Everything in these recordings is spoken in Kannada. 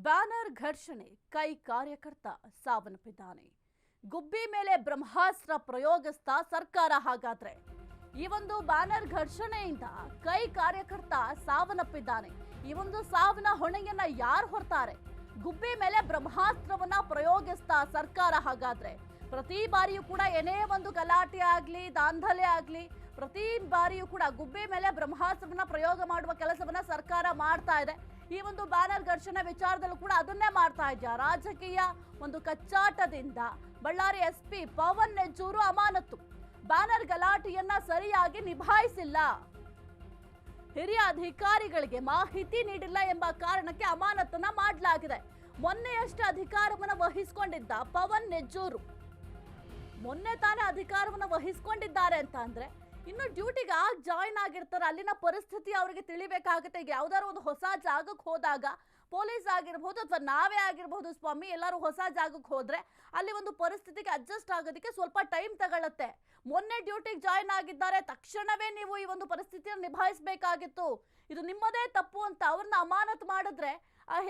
ಬ್ಯಾನರ್ ಘರ್ಷಣೆ, ಕೈ ಕಾರ್ಯಕರ್ತ ಸಾವನ್ನಪ್ಪಿದ್ದಾನೆ. ಗುಬ್ಬಿ ಮೇಲೆ ಬ್ರಹ್ಮಾಸ್ತ್ರ ಪ್ರಯೋಗಿಸಿದ ಸರ್ಕಾರ. ಹಾಗಾದ್ರೆ ಈ ಒಂದು ಬ್ಯಾನರ್ ಘರ್ಷಣೆಯಿಂದ ಕೈ ಕಾರ್ಯಕರ್ತ ಸಾವನ್ನಪ್ಪಿದ್ದಾನೆ. ಈ ಒಂದು ಸಾವಿನ ಹೊಣೆಯನ್ನ ಯಾರು ಹೊರ್ತಾರೆ? ಗುಬ್ಬಿ ಮೇಲೆ ಬ್ರಹ್ಮಾಸ್ತ್ರವನ್ನ ಪ್ರಯೋಗಿಸಿದ ಸರ್ಕಾರ. ಹಾಗಾದ್ರೆ ಪ್ರತಿ ಬಾರಿಯೂ ಕೂಡ ಏನೇ ಒಂದು ಗಲಾಟೆ ಆಗ್ಲಿ, ದಾಂಧಲೆ ಆಗ್ಲಿ, ಪ್ರತಿ ಬಾರಿಯೂ ಕೂಡ ಗುಬ್ಬಿ ಮೇಲೆ ಬ್ರಹ್ಮಾಸ್ತ್ರವನ್ನ ಪ್ರಯೋಗ ಮಾಡುವ ಕೆಲಸವನ್ನ ಸರ್ಕಾರ ಮಾಡ್ತಾ ಇದೆ. ಈ ಒಂದು ಬ್ಯಾನರ್ ಘರ್ಷಣೆ ವಿಚಾರದಲ್ಲೂ ಕೂಡ ಅದನ್ನೇ ಮಾಡ್ತಾ ಇದೆಯಾ? ರಾಜಕೀಯ ಒಂದು ಕಚ್ಚಾಟದಿಂದ ಬಳ್ಳಾರಿ ಎಸ್ಪಿ ಪವನ್ ನೆಜ್ಜೂರು ಅಮಾನತು. ಬ್ಯಾನರ್ ಗಲಾಟೆಯನ್ನ ಸರಿಯಾಗಿ ನಿಭಾಯಿಸಿಲ್ಲ, ಹಿರಿಯ ಅಧಿಕಾರಿಗಳಿಗೆ ಮಾಹಿತಿ ನೀಡಿಲ್ಲ ಎಂಬ ಕಾರಣಕ್ಕೆ ಅಮಾನತನ್ನ ಮಾಡಲಾಗಿದೆ. ಮೊನ್ನೆಯಷ್ಟೇ ಅಧಿಕಾರವನ್ನು ವಹಿಸಿಕೊಂಡಿದ್ದ ಪವನ್ ನೆಜ್ಜೂರು ಮೊನ್ನೆ ತಾನೇ ಅಧಿಕಾರವನ್ನು ವಹಿಸಿಕೊಂಡಿದ್ದಾರೆ ಅಂತ ಅಂದ್ರೆ ಇನ್ನು ಡ್ಯೂಟಿಗೆ ಜಾಯಿನ್ ಆಗಿರ್ತಾರೆ. ಅಲ್ಲಿನ ಪರಿಸ್ಥಿತಿ ಅವರಿಗೆ ತಿಳಿಬೇಕಾಗುತ್ತೆ. ಈಗ ಯಾವ್ದಾದ್ರು ಒಂದು ಹೊಸ ಜಾಗಕ್ಕೆ ಹೋದಾಗ ಪೊಲೀಸ್ ಆಗಿರ್ಬೋದು ಅಥವಾ ನಾವೇ ಆಗಿರ್ಬೋದು ಸ್ವಾಮಿ, ಎಲ್ಲರೂ ಹೊಸ ಜಾಗಕ್ಕೆ ಹೋದ್ರೆ ಅಲ್ಲಿ ಒಂದು ಪರಿಸ್ಥಿತಿಗೆ ಅಡ್ಜಸ್ಟ್ ಆಗೋದಕ್ಕೆ ಸ್ವಲ್ಪ ಟೈಮ್ ತಗೊಳುತ್ತೆ. ಮೊನ್ನೆ ಡ್ಯೂಟಿಗೆ ಜಾಯಿನ್ ಆಗಿದ್ದಾರೆ, ತಕ್ಷಣವೇ ನೀವು ಈ ಒಂದು ಪರಿಸ್ಥಿತಿಯನ್ನು ನಿಭಾಯಿಸಬೇಕಾಗಿತ್ತು. ಇದು ನಿಮ್ಮದೇ ತಪ್ಪು ಅಂತ ಅವ್ರನ್ನ ಅಮಾನತು ಮಾಡಿದ್ರೆ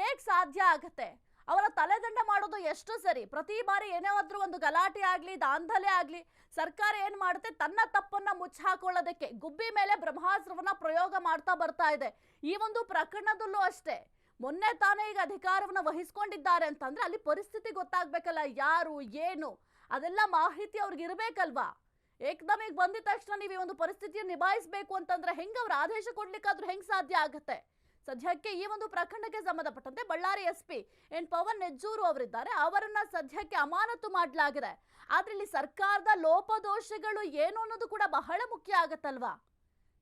ಹೇಗೆ ಸಾಧ್ಯ ಆಗತ್ತೆ? ಅವರ ತಲೆದಂಡ ಮಾಡೋದು ಎಷ್ಟು ಸರಿ? ಪ್ರತಿ ಬಾರಿ ಏನಾದ್ರೂ ಒಂದು ಗಲಾಟೆ ಆಗ್ಲಿ, ದಾಂಧಲೆ ಆಗ್ಲಿ, ಸರ್ಕಾರ ಏನ್ ಮಾಡುತ್ತೆ, ತನ್ನ ತಪ್ಪನ್ನ ಮುಚ್ಚಾಕೊಳ್ಳೋದಕ್ಕೆ ಗುಬ್ಬಿ ಮೇಲೆ ಬ್ರಹ್ಮಾಸ್ತ್ರವನ್ನ ಪ್ರಯೋಗ ಮಾಡ್ತಾ ಬರ್ತಾ ಇದೆ. ಈ ಒಂದು ಪ್ರಕರಣದಲ್ಲೂ ಅಷ್ಟೇ, ಮೊನ್ನೆ ತಾನೇ ಈಗ ಅಧಿಕಾರವನ್ನ ವಹಿಸ್ಕೊಂಡಿದ್ದಾರೆ ಅಂತಂದ್ರೆ ಅಲ್ಲಿ ಪರಿಸ್ಥಿತಿ ಗೊತ್ತಾಗ್ಬೇಕಲ್ಲ, ಯಾರು ಏನು ಅದೆಲ್ಲ ಮಾಹಿತಿ ಅವ್ರಿಗೆ ಇರ್ಬೇಕಲ್ವಾ? ಏಕದಮ್ ಈಗ ಬಂದಿದ ತಕ್ಷಣ ನೀವು ಈ ಒಂದು ಪರಿಸ್ಥಿತಿಯನ್ನು ನಿಭಾಯಿಸಬೇಕು ಅಂತಂದ್ರೆ ಹೆಂಗ್ ಅವ್ರ ಆದೇಶ ಕೊಡ್ಲಿಕ್ಕಾದ್ರೂ ಹೆಂಗ್ ಸಾಧ್ಯ ಆಗತ್ತೆ? ಸದ್ಯಕ್ಕೆ ಈ ಒಂದು ಪ್ರಕರಣಕ್ಕೆ ಸಂಬಂಧಪಟ್ಟಂತೆ ಬಳ್ಳಾರಿ ಎಸ್ಪಿ ಪವನ್ ನೆಜ್ಜೂರು ಅವರಿದ್ದಾರೆ, ಅವರನ್ನ ಸದ್ಯಕ್ಕೆ ಅಮಾನತು ಮಾಡಲಾಗಿದೆ. ಆದ್ರೆ ಇಲ್ಲಿ ಸರ್ಕಾರದ ಲೋಪದೋಷಗಳು ಏನು ಅನ್ನೋದು ಕೂಡ ಬಹಳ ಮುಖ್ಯ ಆಗತ್ತಲ್ವಾ?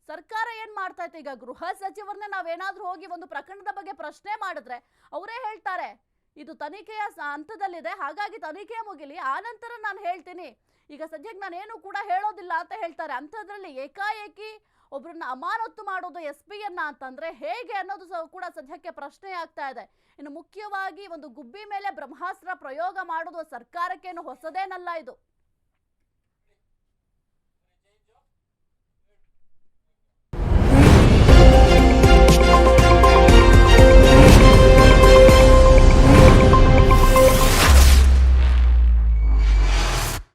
ಸರ್ಕಾರ ಏನ್ ಮಾಡ್ತಾ ಇತ್ತು? ಈಗ ಗೃಹ ಸಚಿವರನ್ನೇ ನಾವೇನಾದ್ರೂ ಹೋಗಿ ಒಂದು ಪ್ರಕರಣದ ಬಗ್ಗೆ ಪ್ರಶ್ನೆ ಮಾಡಿದ್ರೆ ಅವರೇ ಹೇಳ್ತಾರೆ ಇದು ತನಿಖೆಯ ಹಂತದಲ್ಲಿದೆ, ಹಾಗಾಗಿ ತನಿಖೆ ಮುಗಿಲಿ, ಆ ನಂತರ ನಾನು ಹೇಳ್ತೀನಿ, ಈಗ ಸದ್ಯಕ್ಕೆ ನಾನೇನು ಕೂಡ ಹೇಳೋದಿಲ್ಲ ಅಂತ ಹೇಳ್ತಾರೆ. ಅಂಥದ್ರಲ್ಲಿ ಏಕಾಏಕಿ ಒಬ್ಬರನ್ನ ಅಮಾನತು ಮಾಡೋದು ಎಸ್ಪಿಯನ್ನ ಅಂತಂದ್ರೆ ಹೇಗೆ ಅನ್ನೋದು ಕೂಡ ಸದ್ಯಕ್ಕೆ ಪ್ರಶ್ನೆ ಆಗ್ತಾ ಇದೆ. ಇನ್ನು ಮುಖ್ಯವಾಗಿ ಒಂದು ಗುಬ್ಬಿ ಮೇಲೆ ಬ್ರಹ್ಮಾಸ್ತ್ರ ಪ್ರಯೋಗ ಮಾಡೋದು ಸರ್ಕಾರಕ್ಕೇನು ಹೊಸದೇನಲ್ಲ ಇದು.